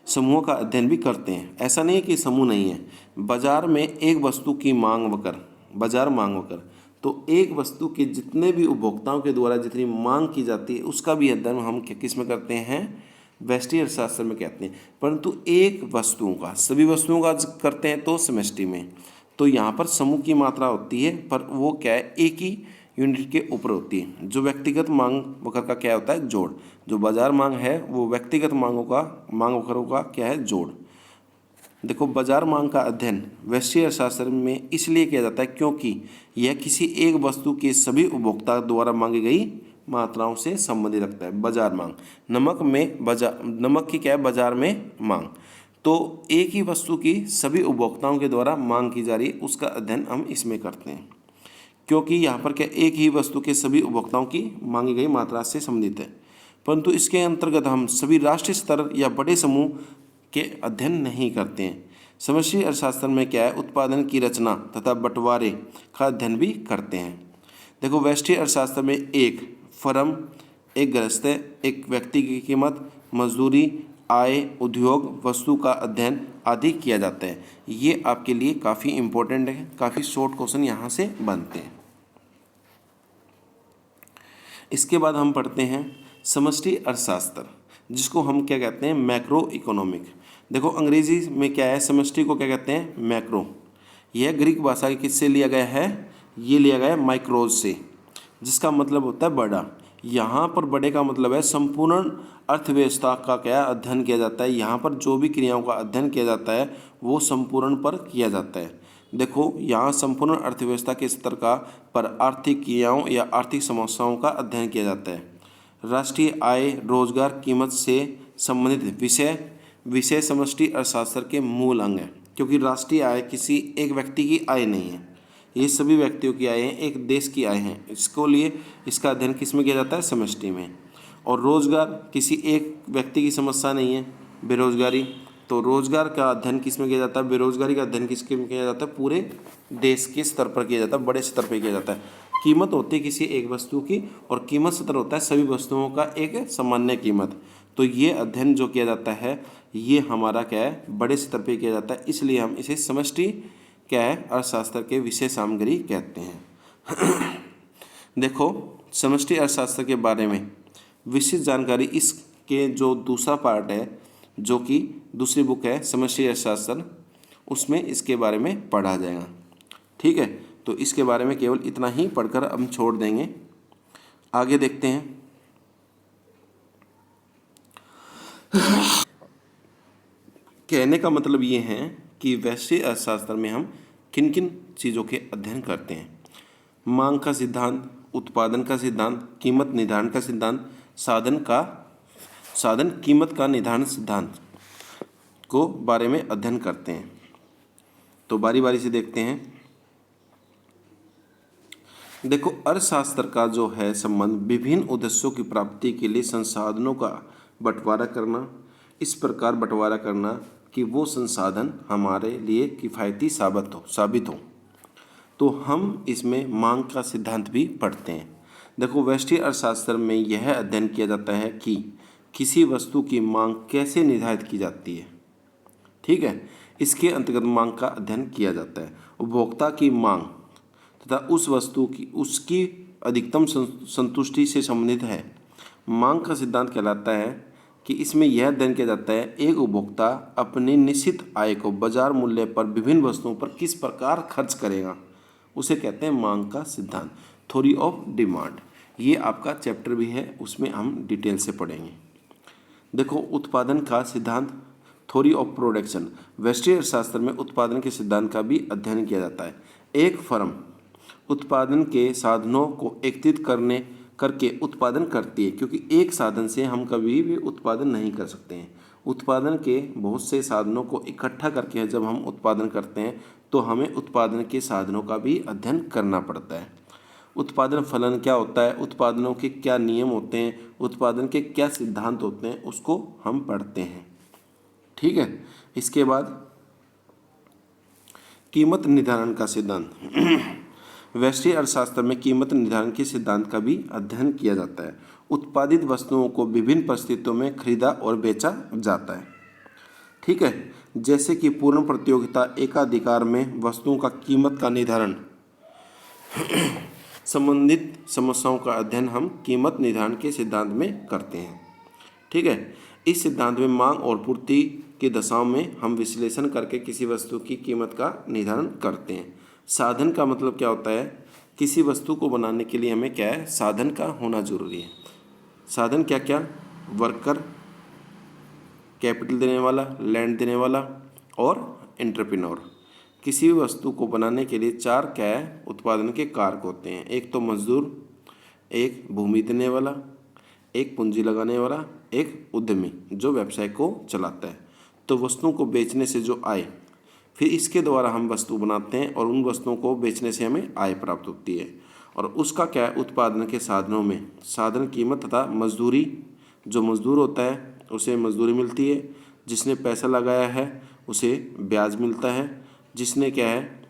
समूहों का अध्ययन भी करते हैं। ऐसा नहीं है कि समूह नहीं है। बाजार में एक वस्तु की मांग वकर, बाजार मांग वकर, तो एक वस्तु के जितने भी उपभोक्ताओं के द्वारा जितनी मांग की जाती है उसका भी अध्ययन हम किस में करते हैं, व्यष्टि अर्थशास्त्र में कहते हैं। परंतु एक वस्तुओं का, सभी वस्तुओं का करते हैं तो समष्टि में। तो यहाँ पर समूह की मात्रा होती है, पर वो क्या है, एक ही यूनिट के ऊपर होती है। जो व्यक्तिगत मांग वक्र का क्या होता है, जोड़। जो बाजार मांग है वो व्यक्तिगत मांगों का, मांग वक्रों का क्या है, जोड़। देखो, बाजार मांग का अध्ययन व्यष्टि अर्थशास्त्र में इसलिए किया जाता है क्योंकि यह किसी एक वस्तु के सभी उपभोक्ता द्वारा मांगी गई मात्राओं से संबंधित रखता है। बाजार मांग, नमक की क्या है, बाजार में मांग। तो एक ही वस्तु की सभी उपभोक्ताओं के द्वारा मांग की जा रही है, उसका अध्ययन हम इसमें करते हैं, क्योंकि यहाँ पर क्या, एक ही वस्तु के सभी उपभोक्ताओं की मांगी गई मात्रा से संबंधित है। परंतु इसके अंतर्गत हम सभी राष्ट्रीय स्तर या बड़े समूह के अध्ययन नहीं करते हैं। समष्टि अर्थशास्त्र में क्या है, उत्पादन की रचना तथा बंटवारे का अध्ययन भी करते हैं। देखो, व्यष्टि अर्थशास्त्र में एक फर्म, एक गृहस्थ, एक व्यक्ति की कीमत, मजदूरी, आय, उद्योग, वस्तु का अध्ययन आदि किया जाता है। ये आपके लिए काफ़ी इम्पोर्टेंट है, काफ़ी शॉर्ट क्वेश्चन यहाँ से बनते हैं। इसके बाद हम पढ़ते हैं समष्टि अर्थशास्त्र, जिसको हम क्या कहते हैं, मैक्रो इकोनॉमिक। देखो, अंग्रेजी में क्या है, समष्टि को क्या कहते हैं, मैक्रो। यह ग्रीक भाषा के किससे लिया गया है, ये लिया गया है माइक्रोज से, जिसका मतलब होता है बड़ा। यहाँ पर बड़े का मतलब है संपूर्ण अर्थव्यवस्था का क्या अध्ययन किया जाता है। यहाँ पर जो भी क्रियाओं का अध्ययन किया जाता है वो संपूर्ण पर किया जाता है। देखो, यहाँ संपूर्ण अर्थव्यवस्था के स्तर का पर आर्थिक क्रियाओं या आर्थिक समस्याओं का अध्ययन किया जाता है। राष्ट्रीय आय, रोजगार, कीमत से संबंधित विषय समष्टि अर्थशास्त्र के मूल अंग है, क्योंकि राष्ट्रीय आय किसी एक व्यक्ति की आय नहीं है, ये सभी व्यक्तियों की आय हैं, एक देश की आय हैं। इसको लिए इसका अध्ययन किस में किया जाता है, समष्टि में। और रोजगार किसी एक व्यक्ति की समस्या नहीं है, बेरोजगारी, तो रोजगार का अध्ययन किस में किया जाता है, बेरोजगारी का अध्ययन किसके में किया जाता है, पूरे देश के स्तर पर किया जाता है, बड़े स्तर पर किया जाता है। कीमत होती है किसी एक वस्तु की, और कीमत स्तर होता है सभी वस्तुओं का एक सामान्य कीमत। तो ये अध्ययन जो किया जाता है ये हमारा क्या है, बड़े स्तर पर किया जाता है, इसलिए हम इसे समष्टि क्या है, अर्थशास्त्र के विषय सामग्री कहते हैं। देखो, समष्टि अर्थशास्त्र के बारे में विस्तृत जानकारी इसके जो दूसरा पार्ट है, जो कि दूसरी बुक है समष्टि अर्थशास्त्र, उसमें इसके बारे में पढ़ा जाएगा। ठीक है, तो इसके बारे में केवल इतना ही पढ़कर हम छोड़ देंगे। आगे देखते हैं। कहने का मतलब ये है कि वैश्विक अर्थशास्त्र में हम किन किन चीज़ों के अध्ययन करते हैं। मांग का सिद्धांत, उत्पादन का सिद्धांत, कीमत निर्धारण का सिद्धांत, साधन कीमत का निर्धारण सिद्धांत को बारे में अध्ययन करते हैं। तो बारी बारी से देखते हैं। देखो, अर्थशास्त्र का जो है संबंध विभिन्न उद्देश्यों की प्राप्ति के लिए संसाधनों का बंटवारा करना, इस प्रकार बंटवारा करना कि वो संसाधन हमारे लिए किफ़ायती साबित हो। तो हम इसमें मांग का सिद्धांत भी पढ़ते हैं। देखो, व्यष्टि अर्थशास्त्र में यह अध्ययन किया जाता है कि किसी वस्तु की मांग कैसे निर्धारित की जाती है। ठीक है, इसके अंतर्गत मांग का अध्ययन किया जाता है। उपभोक्ता की मांग तथा उस वस्तु की उसकी अधिकतम संतुष्टि से संबंधित है। मांग का सिद्धांत कहलाता है कि इसमें यह अध्ययन किया जाता है एक उपभोक्ता अपनी निश्चित आय को बाजार मूल्य पर विभिन्न वस्तुओं पर किस प्रकार खर्च करेगा, उसे कहते हैं मांग का सिद्धांत, थ्योरी ऑफ डिमांड। ये आपका चैप्टर भी है, उसमें हम डिटेल से पढ़ेंगे। देखो, उत्पादन का सिद्धांत, थ्योरी ऑफ प्रोडक्शन। व्यष्टि अर्थशास्त्र में उत्पादन के सिद्धांत का भी अध्ययन किया जाता है। एक फर्म उत्पादन के साधनों को एकत्रित करके उत्पादन करती है, क्योंकि एक साधन से हम कभी भी उत्पादन नहीं कर सकते हैं। उत्पादन के बहुत से साधनों को इकट्ठा करके जब हम उत्पादन करते हैं तो हमें उत्पादन के साधनों का भी अध्ययन करना पड़ता है। उत्पादन फलन क्या होता है, उत्पादनों के क्या नियम होते हैं, उत्पादन के क्या सिद्धांत होते हैं, उसको हम पढ़ते हैं। ठीक है। इसके बाद कीमत निर्धारण का सिद्धांत। व्यष्टि अर्थशास्त्र में कीमत निर्धारण के सिद्धांत का भी अध्ययन किया जाता है। उत्पादित वस्तुओं को विभिन्न परिस्थितियों में खरीदा और बेचा जाता है। ठीक है। जैसे कि पूर्ण प्रतियोगिता, एकाधिकार में वस्तुओं का कीमत का निर्धारण, संबंधित समस्याओं का अध्ययन हम कीमत निर्धारण के सिद्धांत में करते हैं। ठीक है। इस सिद्धांत में मांग और पूर्ति की दशाओं में हम विश्लेषण करके किसी वस्तु की कीमत का निर्धारण करते हैं। साधन का मतलब क्या होता है, किसी वस्तु को बनाने के लिए हमें क्या है, साधन का होना जरूरी है। साधन क्या क्या, वर्कर, कैपिटल देने वाला, लैंड देने वाला और एंटरप्रेन्योर। किसी भी वस्तु को बनाने के लिए 4 क्या है, उत्पादन के कारक होते हैं। एक तो मजदूर, एक भूमि देने वाला, एक पूंजी लगाने वाला, एक उद्यमी जो व्यवसाय को चलाता है। तो वस्तुओं को बेचने से जो आय, फिर इसके द्वारा हम वस्तु बनाते हैं और उन वस्तुओं को बेचने से हमें आय प्राप्त होती है। और उसका क्या है, उत्पादन के साधनों में साधन कीमत तथा मजदूरी, जो मजदूर होता है उसे मजदूरी मिलती है, जिसने पैसा लगाया है उसे ब्याज मिलता है, जिसने क्या है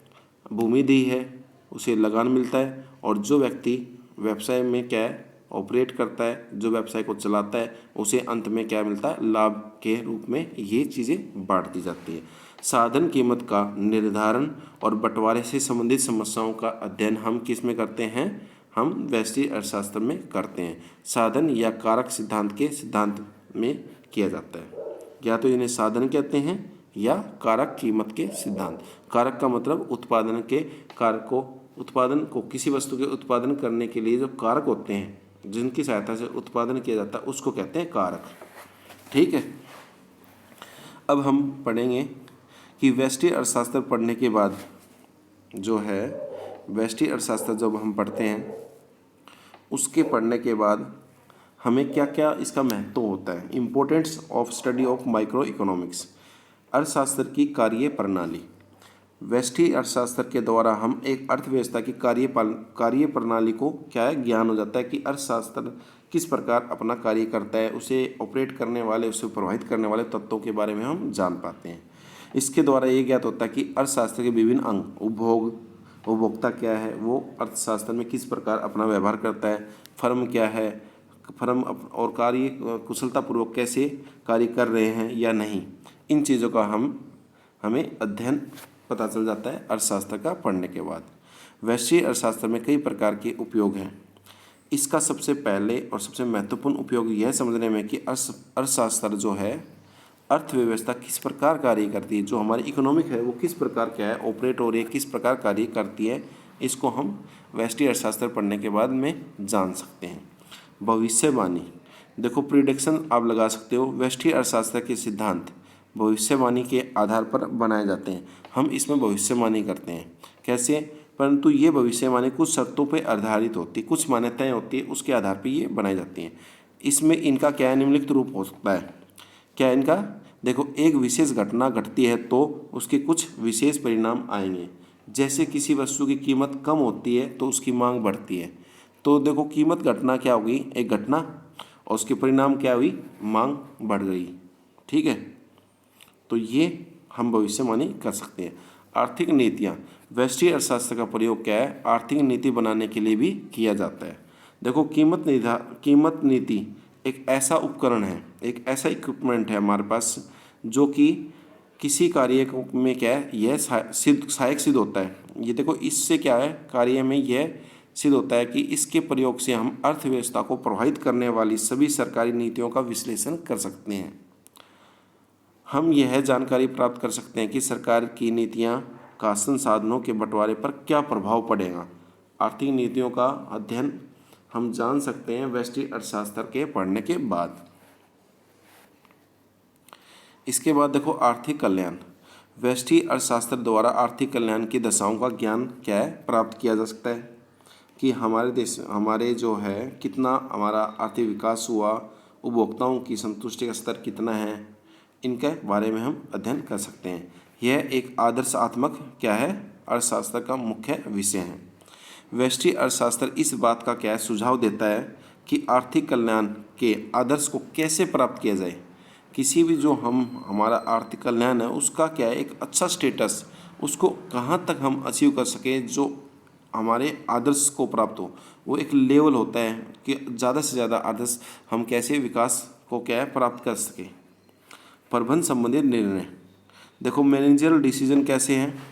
भूमि दी है उसे लगान मिलता है, और जो व्यक्ति व्यवसाय में क्या है ऑपरेट करता है, जो व्यवसाय को चलाता है, उसे अंत में क्या मिलता है, लाभ के रूप में ये चीज़ें बांट दी जाती है। साधन कीमत का निर्धारण और बंटवारे से संबंधित समस्याओं का अध्ययन हम किस में करते हैं, हम व्यष्टि अर्थशास्त्र में करते हैं। साधन या कारक सिद्धांत के सिद्धांत में किया जाता है। या तो इन्हें साधन कहते हैं या कारक कीमत के सिद्धांत। कारक का मतलब उत्पादन के कारक को, उत्पादन को किसी वस्तु के उत्पादन करने के लिए जो कारक होते हैं जिनकी सहायता से उत्पादन किया जाता है उसको कहते हैं कारक। ठीक है। अब हम पढ़ेंगे कि व्यष्टि अर्थशास्त्र पढ़ने के बाद जो है, व्यष्टि अर्थशास्त्र जब हम पढ़ते हैं उसके पढ़ने के बाद हमें क्या क्या इसका महत्व होता है। Importance of study of micro economics, अर्थशास्त्र की कार्य प्रणाली। व्यष्टि अर्थशास्त्र के द्वारा हम एक अर्थव्यवस्था की कार्य प्रणाली को क्या है, ज्ञान हो जाता है कि अर्थशास्त्र किस प्रकार अपना कार्य करता है, उसे ऑपरेट करने वाले, उसे प्रभावित करने वाले तत्वों के बारे में हम जान पाते हैं। इसके द्वारा ये ज्ञात होता है कि अर्थशास्त्र के विभिन्न अंग, उपभोक्ता क्या है, वो अर्थशास्त्र में किस प्रकार अपना व्यवहार करता है, फर्म क्या है, फर्म और कार्य कुशलतापूर्वक कैसे कार्य कर रहे हैं या नहीं, इन चीज़ों का हमें अध्ययन पता चल जाता है अर्थशास्त्र का पढ़ने के बाद। वैश्विक अर्थशास्त्र में कई प्रकार के उपयोग हैं। इसका सबसे पहले और सबसे महत्वपूर्ण उपयोग यह समझने में कि अर्थशास्त्र जो है, अर्थव्यवस्था किस प्रकार कार्य करती है, जो हमारी इकोनॉमिक है वो किस प्रकार क्या है ऑपरेट हो रही है, किस प्रकार कार्य करती है, इसको हम वैश्विक अर्थशास्त्र पढ़ने के बाद में जान सकते हैं। भविष्यवाणी, देखो प्रिडिक्शन आप लगा सकते हो। वैश्विक अर्थशास्त्र के सिद्धांत भविष्यवाणी के आधार पर बनाए जाते हैं। हम इसमें भविष्यवाणी करते हैं कैसे, परंतु ये भविष्यवाणी कुछ शर्तों पर आधारित होती है, कुछ मान्यताएं होती है, उसके आधार पर ये बनाई जाती हैं। इसमें इनका क्या है, निम्नलिखित रूप हो सकता है। क्या है इनका, देखो एक विशेष घटना घटती है तो उसके कुछ विशेष परिणाम आएंगे। जैसे किसी वस्तु की कीमत कम होती है तो उसकी मांग बढ़ती है। तो देखो कीमत घटना क्या होगी, एक घटना, और उसके परिणाम क्या हुई, मांग बढ़ गई। ठीक है, तो ये हम भविष्यवाणी कर सकते हैं। आर्थिक नीतियाँ, वैश्विक अर्थशास्त्र का प्रयोग क्या है, आर्थिक नीति बनाने के लिए भी किया जाता है। देखो कीमत नीति एक ऐसा उपकरण है, एक ऐसा इक्विपमेंट है हमारे पास जो कि किसी कार्य में क्या है, यह सहायक सिद्ध होता है। ये देखो इससे क्या है, कार्य में यह सिद्ध होता है कि इसके प्रयोग से हम अर्थव्यवस्था को प्रभावित करने वाली सभी सरकारी नीतियों का विश्लेषण कर सकते हैं। हम यह जानकारी प्राप्त कर सकते हैं कि सरकार की नीतियाँ का संसाधनों के बंटवारे पर क्या प्रभाव पड़ेगा। आर्थिक नीतियों का अध्ययन हम जान सकते हैं वैश्विक अर्थशास्त्र के पढ़ने के बाद। इसके बाद देखो आर्थिक कल्याण, वैश्विक अर्थशास्त्र द्वारा आर्थिक कल्याण की दशाओं का ज्ञान क्या है, प्राप्त किया जा सकता है कि हमारे देश, हमारे जो है कितना हमारा आर्थिक विकास हुआ, उपभोक्ताओं की संतुष्टि का स्तर कितना है, इनके बारे में हम अध्ययन कर सकते हैं। यह एक आदर्शात्मक क्या है, अर्थशास्त्र का मुख्य विषय है। व्यष्टि अर्थशास्त्र इस बात का क्या है सुझाव देता है कि आर्थिक कल्याण के आदर्श को कैसे प्राप्त किया जाए। किसी भी जो हमारा आर्थिक कल्याण है उसका क्या है एक अच्छा स्टेटस, उसको कहाँ तक हम अचीव कर सकें जो हमारे आदर्श को प्राप्त हो, वो एक लेवल होता है कि ज़्यादा से ज़्यादा आदर्श हम कैसे विकास को क्या है प्राप्त कर सकें। प्रबंधन संबंधित निर्णय, देखो मैनेजरल डिसीजन कैसे हैं।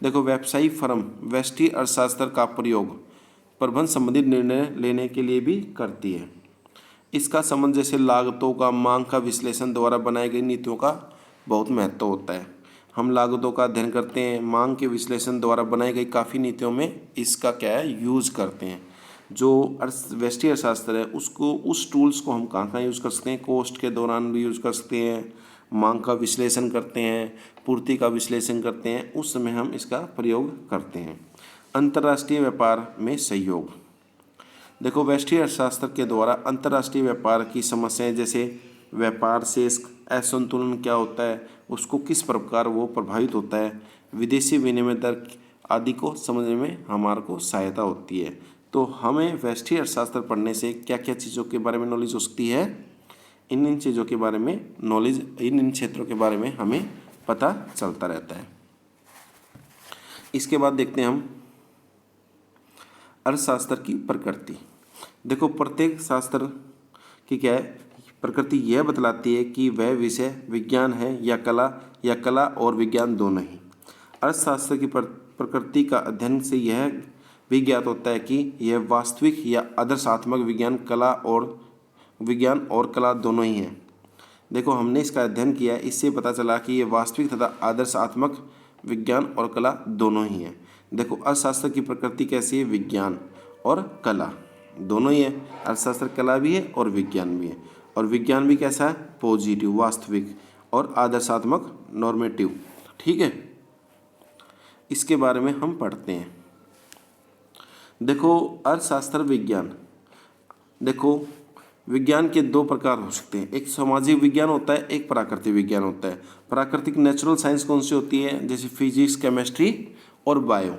देखो व्यवसायिक फर्म व्यष्टि अर्थशास्त्र का प्रयोग प्रबंधन संबंधित निर्णय लेने के लिए भी करती है। इसका संबंध जैसे लागतों का मांग का विश्लेषण द्वारा बनाई गई नीतियों का बहुत महत्व होता है। हम लागतों का अध्ययन करते हैं, मांग के विश्लेषण द्वारा बनाई गई काफ़ी नीतियों में इसका क्या है यूज करते हैं। जो व्यष्टि अर्थशास्त्र है उसको उस टूल्स को हम कहाँ कहाँ यूज़ कर सकते हैं, कॉस्ट के दौरान भी यूज़ कर सकते हैं, मांग का विश्लेषण करते हैं, पूर्ति का विश्लेषण करते हैं, उस समय हम इसका प्रयोग करते हैं। अंतर्राष्ट्रीय व्यापार में सहयोग, देखो व्यष्टि अर्थशास्त्र के द्वारा अंतर्राष्ट्रीय व्यापार की समस्याएं जैसे व्यापार शेष असंतुलन क्या होता है, उसको किस प्रकार वो प्रभावित होता है, विदेशी विनिमय दर आदि को समझने में हमारे को सहायता होती है। तो हमें व्यष्टि अर्थशास्त्र पढ़ने से क्या क्या चीज़ों के बारे में नॉलेज हो सकती है, इन चीज़ों के बारे में नॉलेज, इन क्षेत्रों के बारे में हमें पता चलता रहता है। इसके बाद देखते हैं हम अर्थशास्त्र की प्रकृति। देखो प्रत्येक शास्त्र की क्या है प्रकृति यह बतलाती है कि वह विषय विज्ञान है या कला और विज्ञान दोनों ही। अर्थशास्त्र की प्रकृति का अध्ययन से यह भी ज्ञात होता है कि यह वास्तविक या आदर्शात्मक विज्ञान और कला दोनों ही हैं। देखो हमने इसका अध्ययन किया, इससे पता चला कि यह वास्तविक तथा आदर्शात्मक विज्ञान और कला दोनों ही हैं। देखो अर्थशास्त्र की प्रकृति कैसी है, विज्ञान और कला दोनों ही है। अर्थशास्त्र कला भी है और विज्ञान भी है, और विज्ञान भी कैसा है, पॉजिटिव वास्तविक, और आदर्शात्मक नॉर्मेटिव। ठीक है, इसके बारे में हम पढ़ते हैं। देखो अर्थशास्त्र विज्ञान, देखो विज्ञान के दो प्रकार हो सकते हैं, एक सामाजिक विज्ञान होता है, एक प्राकृतिक विज्ञान होता है। प्राकृतिक नेचुरल साइंस कौन सी होती है, जैसे फिजिक्स, केमिस्ट्री और बायो।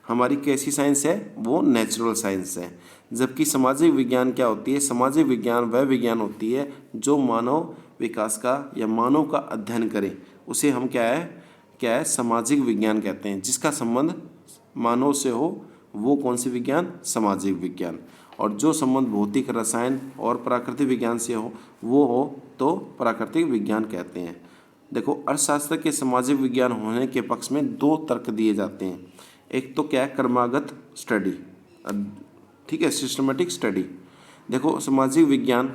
हमारी कैसी साइंस है, वो नेचुरल साइंस है। जबकि सामाजिक विज्ञान क्या होती है, सामाजिक विज्ञान वह विज्ञान होती है जो मानव विकास का या मानव का अध्ययन करे, उसे हम क्या है सामाजिक विज्ञान कहते हैं। जिसका संबंध मानव से हो वो कौन सी विज्ञान, सामाजिक विज्ञान। और जो संबंध भौतिक, रसायन और प्राकृतिक विज्ञान से हो वो हो तो प्राकृतिक विज्ञान कहते हैं। देखो अर्थशास्त्र के सामाजिक विज्ञान होने के पक्ष में दो तर्क दिए जाते हैं। एक तो क्या है, क्रमागत स्टडी, ठीक है, सिस्टमेटिक स्टडी। देखो सामाजिक विज्ञान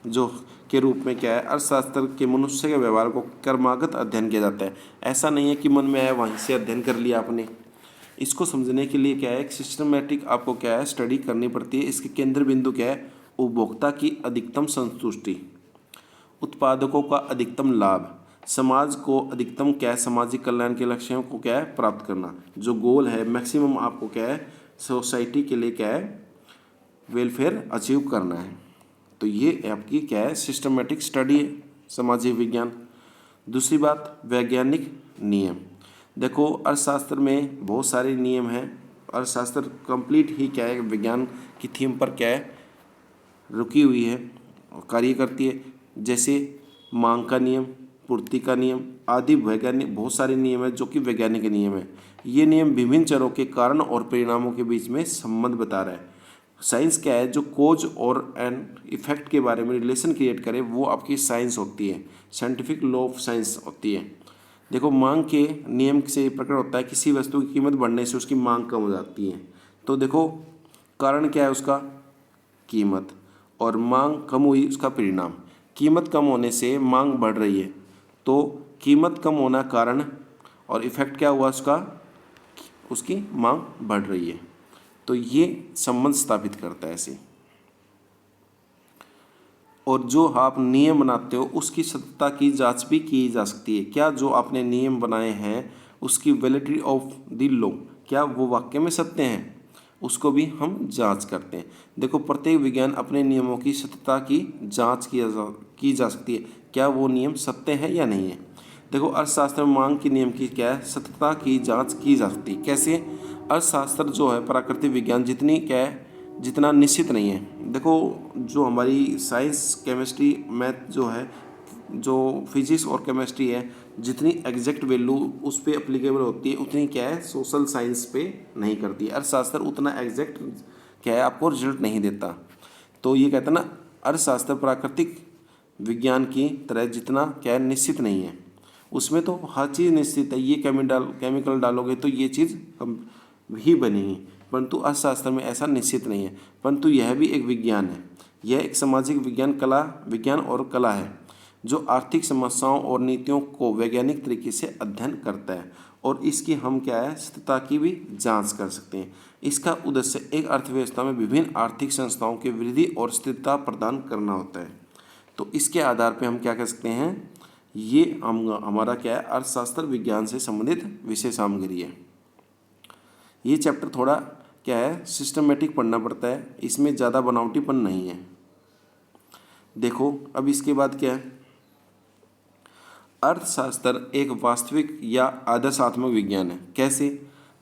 जो के रूप में क्या है, अर्थशास्त्र के मनुष्य के व्यवहार को क्रमागत अध्ययन किया जाता है। ऐसा नहीं है कि मन में आया वहीं से अध्ययन कर लिया आपने। इसको समझने के लिए क्या है, एक सिस्टमेटिक आपको क्या है स्टडी करनी पड़ती है। इसके केंद्र बिंदु क्या है, उपभोक्ता की अधिकतम संतुष्टि, उत्पादकों का अधिकतम लाभ, समाज को अधिकतम क्या है सामाजिक कल्याण के लक्ष्यों को क्या है प्राप्त करना। जो गोल है मैक्सिमम आपको क्या है सोसाइटी के लिए क्या है वेलफेयर अचीव करना है। तो ये आपकी क्या है सिस्टमेटिक स्टडी है सामाजिक विज्ञान। दूसरी बात, वैज्ञानिक नियम। देखो अर्थशास्त्र में बहुत सारे नियम हैं। अर्थशास्त्र कंप्लीट ही क्या है विज्ञान की थीम पर क्या है रुकी हुई है और कार्य करती है। जैसे मांग का नियम, पूर्ति का नियम आदि वैज्ञानिक बहुत सारे नियम हैं जो कि वैज्ञानिक नियम है। ये नियम विभिन्न चरों के कारण और परिणामों के बीच में संबंध बता रहा है। साइंस क्या है, जो कोज और एंड इफेक्ट के बारे में रिलेशन क्रिएट करे वो आपकी साइंस होती है, साइंटिफिक लॉ ऑफ साइंस होती है। देखो मांग के नियम से प्रकट होता है किसी वस्तु की कीमत बढ़ने से उसकी मांग कम हो जाती है। तो देखो कारण क्या है उसका, कीमत, और मांग कम हुई उसका परिणाम। कीमत कम होने से मांग बढ़ रही है तो कीमत कम होना कारण, और इफेक्ट क्या हुआ उसका, उसकी मांग बढ़ रही है। तो ये संबंध स्थापित करता है ऐसे। और जो आप नियम बनाते हो उसकी सत्यता की जांच भी की जा सकती है। क्या जो आपने नियम बनाए हैं उसकी वैलिडिटी ऑफ द लॉ, क्या वो वाकई में सत्य हैं, उसको भी हम जांच करते हैं। देखो प्रत्येक विज्ञान अपने नियमों की सत्यता की जांच की जा सकती है, क्या वो नियम सत्य है या नहीं है। देखो अर्थशास्त्र में मांग के नियम की क्या है सत्यता की जांच की जा सकती है। कैसे, अर्थशास्त्र जो है प्राकृतिक विज्ञान जितनी क्या है, जितना निश्चित नहीं है। देखो जो हमारी साइंस, केमिस्ट्री, मैथ जो है, जो फिजिक्स और केमिस्ट्री है, जितनी एग्जैक्ट वैल्यू उस पर अप्लीकेबल होती है उतनी क्या है सोशल साइंस पे नहीं करती है। अर्थशास्त्र उतना एग्जैक्ट क्या है आपको रिजल्ट नहीं देता। तो ये कहते हैं ना, अर्थशास्त्र प्राकृतिक विज्ञान की तरह जितना क्या है निश्चित नहीं है। उसमें तो हर चीज़ निश्चित है, ये केमिकल डालोगे तो ये चीज़ ही बनेगी, परंतु अर्थशास्त्र में ऐसा निश्चित नहीं है। परंतु यह भी एक विज्ञान है, यह एक सामाजिक विज्ञान और कला है जो आर्थिक समस्याओं और नीतियों को वैज्ञानिक तरीके से अध्ययन करता है और इसकी हम क्या है सत्यता की भी जांच कर सकते हैं। इसका उद्देश्य एक अर्थव्यवस्था में विभिन्न आर्थिक संस्थाओं की वृद्धि और स्थिरता प्रदान करना होता है। तो इसके आधार पर हम क्या कह सकते हैं, ये हमारा क्या है अर्थशास्त्र विज्ञान से संबंधित विषय सामग्री है। ये चैप्टर थोड़ा क्या है सिस्टमेटिक पढ़ना पड़ता है, इसमें ज़्यादा बनावटीपन नहीं है। देखो अब इसके बाद क्या है, अर्थशास्त्र एक वास्तविक या आदर्शात्मक विज्ञान है। कैसे?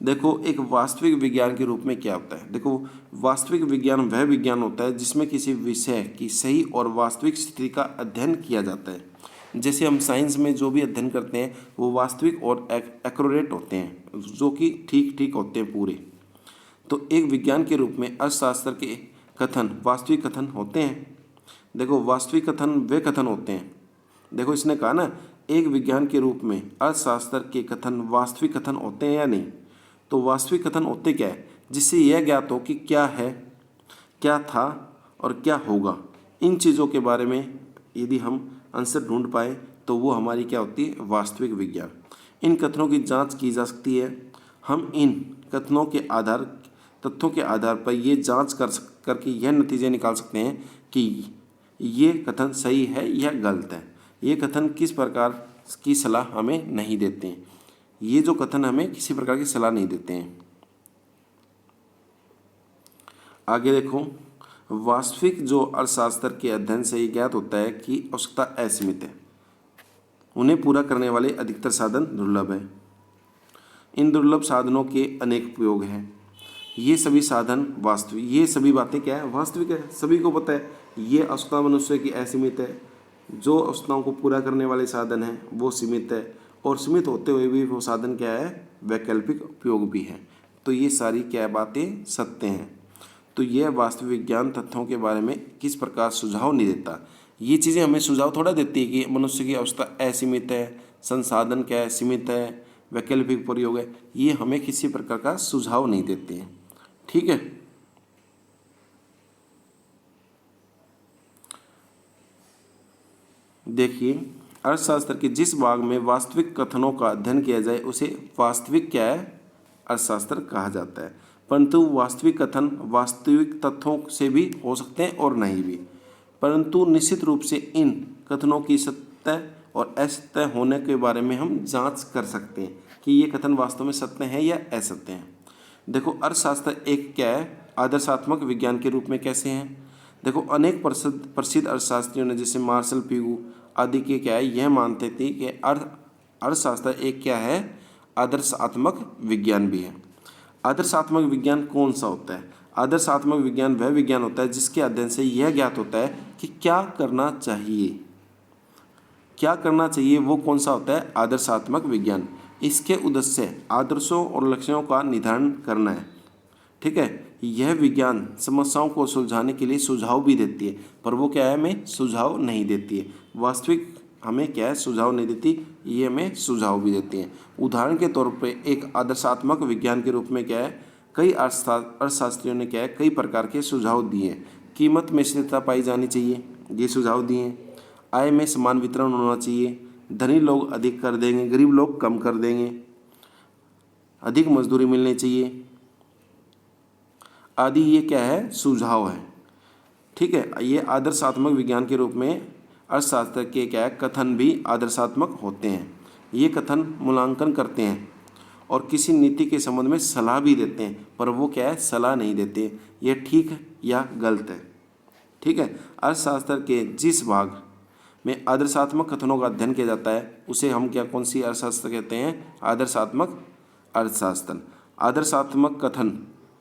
देखो एक वास्तविक विज्ञान के रूप में क्या होता है, देखो वास्तविक विज्ञान वह विज्ञान होता है जिसमें किसी विषय की सही और वास्तविक स्थिति का अध्ययन किया जाता है। जैसे हम साइंस में जो भी अध्ययन करते हैं वो वास्तविक और एक्यूरेट होते हैं, जो कि ठीक होते हैं पूरे। तो एक विज्ञान के रूप में अर्थशास्त्र के कथन वास्तविक कथन होते हैं। देखो वास्तविक कथन वे कथन होते हैं, देखो इसने कहा ना एक विज्ञान के रूप में अर्थशास्त्र के कथन वास्तविक कथन होते हैं या नहीं। तो वास्तविक कथन होते क्या है, जिससे यह ज्ञात हो कि क्या है, क्या था और क्या होगा। इन चीज़ों के बारे में यदि हम आंसर ढूंढ पाए तो वो हमारी क्या होती है वास्तविक विज्ञान। इन कथनों की जांच की जा सकती है। हम इन कथनों के तथ्यों के आधार पर ये जांच करके यह नतीजे निकाल सकते हैं कि ये कथन सही है या गलत है। ये कथन किस प्रकार की सलाह हमें नहीं देते हैं, ये जो कथन हमें किसी प्रकार की सलाह नहीं देते हैं। आगे देखो, वास्तविक जो अर्थशास्त्र के अध्ययन से ये ज्ञात होता है कि आवश्यकता असीमित है, उन्हें पूरा करने वाले अधिकतर साधन दुर्लभ है। इन दुर्लभ साधनों के अनेक उपयोग हैं। ये सभी साधन वास्तविक, ये सभी बातें क्या है वास्तविक है, सभी को पता है। ये आवश्यकता मनुष्य की असीमित है, जो आवश्यकताओं को पूरा करने वाले साधन हैं वो सीमित है, और सीमित होते हुए भी वो साधन क्या है वैकल्पिक उपयोग भी है। तो ये सारी क्या बातें सत्य हैं। तो यह वास्तविक विज्ञान तथ्यों के बारे में किस प्रकार सुझाव नहीं देता, ये चीज़ें हमें सुझाव थोड़ा देती है कि मनुष्य की आवश्यकता असीमित है, संसाधन क्या है सीमित है, वैकल्पिक प्रयोग है, ये हमें किसी प्रकार का सुझाव नहीं देते हैं। ठीक है, देखिए अर्थशास्त्र के जिस भाग में वास्तविक कथनों का अध्ययन किया जाए उसे वास्तविक क्या है अर्थशास्त्र कहा जाता है। परंतु वास्तविक कथन वास्तविक तथ्यों से भी हो सकते हैं और नहीं भी, परंतु निश्चित रूप से इन कथनों की सत्य और असत्य होने के बारे में हम जांच कर सकते हैं कि ये कथन वास्तव में सत्य है या असत्य है। देखो अर्थशास्त्र एक क्या है आदर्शात्मक विज्ञान के रूप में कैसे हैं। देखो अनेक प्रसिद्ध अर्थशास्त्रियों ने जैसे मार्शल पिगू आदि के क्या है यह मानते थे कि अर्थशास्त्र एक क्या है आदर्शात्मक विज्ञान भी है। आदर्शात्मक विज्ञान कौन सा होता है? आदर्शात्मक विज्ञान वह विज्ञान होता है जिसके अध्ययन से यह ज्ञात होता है कि क्या करना चाहिए, क्या करना चाहिए, वो कौन सा होता है आदर्शात्मक विज्ञान। इसके उद्देश्य आदर्शों और लक्ष्यों का निर्धारण करना है। ठीक है, यह विज्ञान समस्याओं को सुलझाने के लिए सुझाव भी देती है, पर वो क्या है हमें सुझाव नहीं देती है। वास्तविक हमें क्या है सुझाव नहीं देती, ये हमें सुझाव भी देती है। उदाहरण के तौर पे एक आदर्शात्मक विज्ञान के रूप में क्या है कई अर्थशास्त्रियों ने क्या है कई प्रकार के सुझाव दिए हैं। कीमत में स्थिरता पाई जानी चाहिए, ये सुझाव दिए हैं। आय में समान वितरण होना चाहिए, धनी लोग अधिक कर देंगे, गरीब लोग कम कर देंगे, अधिक मजदूरी मिलनी चाहिए आदि, ये क्या है सुझाव है। ठीक है, ये आदर्शात्मक विज्ञान के रूप में अर्थशास्त्र के क्या है कथन भी आदर्शात्मक होते हैं। ये कथन मूल्यांकन करते हैं और किसी नीति के संबंध में सलाह भी देते हैं, पर वो क्या है सलाह नहीं देते ये ठीक है या गलत है। ठीक है, अर्थशास्त्र के जिस भाग में आदर्शात्मक कथनों का अध्ययन किया जाता है उसे हम क्या कौन सी अर्थशास्त्र कहते हैं आदर्शात्मक अर्थशास्त्र। आदर्शात्मक कथन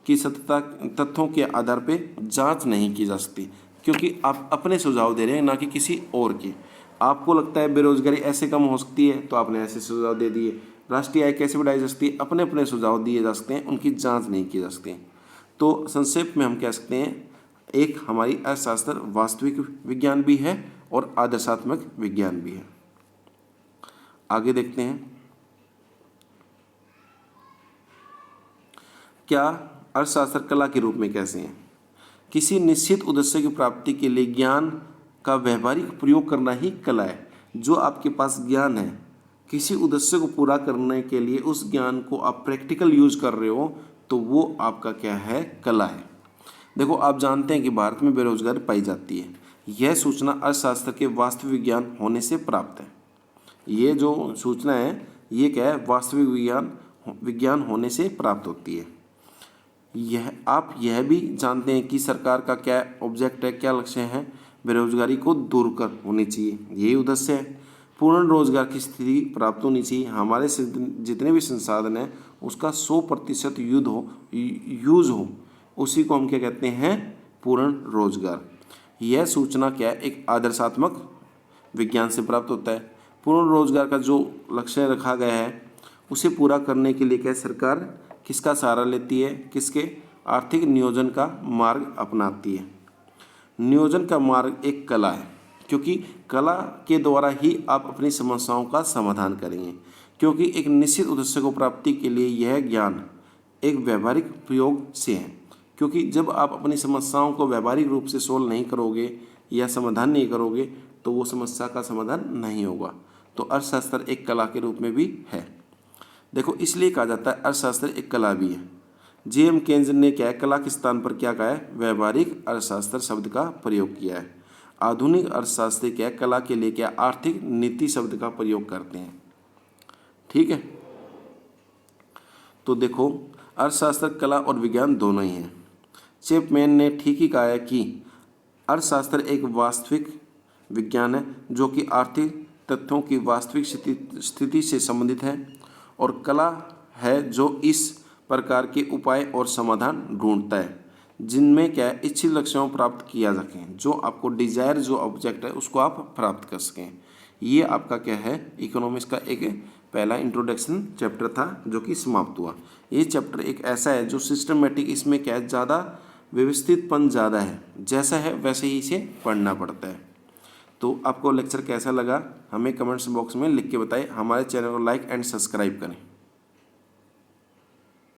की सत्यता तथ्यों के आधार पर जांच नहीं की जा सकती, क्योंकि आप अपने सुझाव दे रहे हैं ना कि किसी और के। आपको लगता है बेरोजगारी ऐसे कम हो सकती है तो आपने ऐसे सुझाव दे दिए, राष्ट्रीय आय कैसे बढ़ाई जा सकती है, अपने अपने सुझाव दिए जा सकते हैं, उनकी जांच नहीं की जा सकती। तो संक्षेप में हम कह सकते हैं एक हमारी अर्थशास्त्र वास्तविक विज्ञान भी है और आदर्शात्मक विज्ञान भी है। आगे देखते हैं, क्या अर्थशास्त्र कला के रूप में कैसे हैं। किसी निश्चित उद्देश्य की प्राप्ति के लिए ज्ञान का व्यवहारिक प्रयोग करना ही कला है। जो आपके पास ज्ञान है, किसी उद्देश्य को पूरा करने के लिए उस ज्ञान को आप प्रैक्टिकल यूज कर रहे हो, तो वो आपका क्या है, कला है। देखो, आप जानते हैं कि भारत में बेरोजगारी पाई जाती है। यह सूचना अर्थशास्त्र के वास्तविक विज्ञान होने से प्राप्त है। ये जो सूचना है ये क्या है, वास्तविक विज्ञान होने से प्राप्त होती है। आप यह भी जानते हैं कि सरकार का क्या ऑब्जेक्ट है, क्या लक्ष्य है, बेरोजगारी को दूर कर होनी चाहिए, यही उद्देश्य है। पूर्ण रोजगार की स्थिति प्राप्त होनी चाहिए। हमारे जितने भी संसाधन हैं उसका 100% यूज हो, उसी को हम क्या कहते हैं, पूर्ण रोजगार। यह सूचना क्या है, एक आदर्शात्मक विज्ञान से प्राप्त होता है। पूर्ण रोजगार का जो लक्ष्य रखा गया है उसे पूरा करने के लिए क्या सरकार किसका सहारा लेती है, किसके, आर्थिक नियोजन का मार्ग अपनाती है। नियोजन का मार्ग एक कला है, क्योंकि कला के द्वारा ही आप अपनी समस्याओं का समाधान करेंगे, क्योंकि एक निश्चित उद्देश्य को प्राप्ति के लिए यह ज्ञान एक व्यवहारिक प्रयोग से है। क्योंकि जब आप अपनी समस्याओं को व्यवहारिक रूप से सोल्व नहीं करोगे या समाधान नहीं करोगे तो वो समस्या का समाधान नहीं होगा। तो अर्थशास्त्र एक कला के रूप में भी है। देखो, इसलिए कहा जाता है अर्थशास्त्र एक कला भी है। J.M. केन्स ने क्या है, कला के स्थान पर क्या कहा है, व्यवहारिक अर्थशास्त्र शब्द का प्रयोग किया है। आधुनिक अर्थशास्त्री क्या है, कला के लिए क्या आर्थिक नीति शब्द का प्रयोग करते हैं। ठीक है, तो देखो अर्थशास्त्र कला और विज्ञान दोनों ही हैं। चैपमैन ने ठीक ही कहा है कि अर्थशास्त्र एक वास्तविक विज्ञान है जो कि आर्थिक तथ्यों की वास्तविक स्थिति से संबंधित है, और कला है जो इस प्रकार के उपाय और समाधान ढूंढता है जिनमें क्या है, इच्छित लक्ष्यों प्राप्त किया सकें, जो आपको डिजायर जो ऑब्जेक्ट है उसको आप प्राप्त कर सकें। ये आपका क्या है, इकोनॉमिक्स का एक पहला इंट्रोडक्शन चैप्टर था जो कि समाप्त हुआ। ये चैप्टर एक ऐसा है जो सिस्टमेटिक, इसमें क्या है, ज़्यादा व्यवस्थितपन ज़्यादा है, जैसा है वैसे ही इसे पढ़ना पड़ता है। तो आपको लेक्चर कैसा लगा हमें कमेंट्स बॉक्स में लिख के बताएं। हमारे चैनल को लाइक एंड सब्सक्राइब करें।